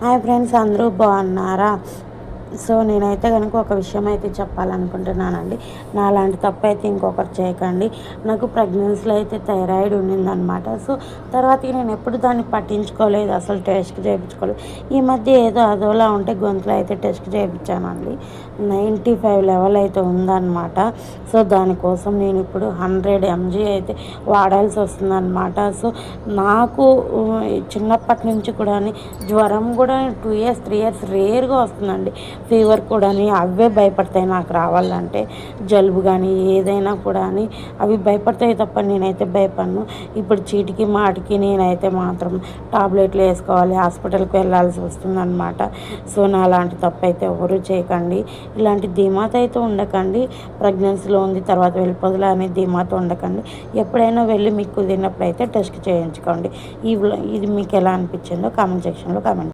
Hi friends, అందరూ బాగున్నారా? So నేనైతే కనుక ఒక విషయం అయితే చెప్పాలనుకుంటున్నానండి. నాలాంటి తప్పు అయితే ఇంకొకరు చేయకండి. నాకు ప్రెగ్నెన్సీలో అయితే థైరాయిడ్ ఉండిందనమాట. సో తర్వాతకి నేను ఎప్పుడు దాన్ని పట్టించుకోలేదు, అసలు టెస్ట్ చేయించుకోలేదు. ఈ మధ్య ఏదో అదోలా ఉంటే గొంతులో అయితే టెస్ట్ చేయించానండి. 95 లెవెల్ అయితే ఉందన్నమాట. సో దానికోసం నేను ఇప్పుడు 100 mg అయితే వాడాల్సి వస్తుందన్నమాట. సో నాకు చిన్నప్పటి నుంచి కూడా జ్వరం కూడా 2 years 3 years రేర్గా వస్తుందండి. ఫీవర్ కూడా అవే భయపడతాయి నాకు రావాలంటే. జలుబు కానీ ఏదైనా కూడా అవి భయపడతాయి తప్ప నేనైతే భయపడను. ఇప్పుడు చీటికి మాటికి నేనైతే మాత్రం టాబ్లెట్లు వేసుకోవాలి, హాస్పిటల్కి వెళ్ళాల్సి వస్తుందన్నమాట. సో నా అలాంటి తప్పు అయితే ఎవరు చేయకండి. ఇలాంటి ధీమాత అయితే ఉండకండి. ప్రెగ్నెన్సీలో ఉంది తర్వాత వెళ్ళిపోదులే అని ధీమాత ఉండకండి. ఎప్పుడైనా వెళ్ళి మీకు కుదిరినప్పుడు అయితే టెస్ట్ చేయించుకోండి. ఇది మీకు ఎలా అనిపించిందో కామెంట్ సెక్షన్లో కామెంట్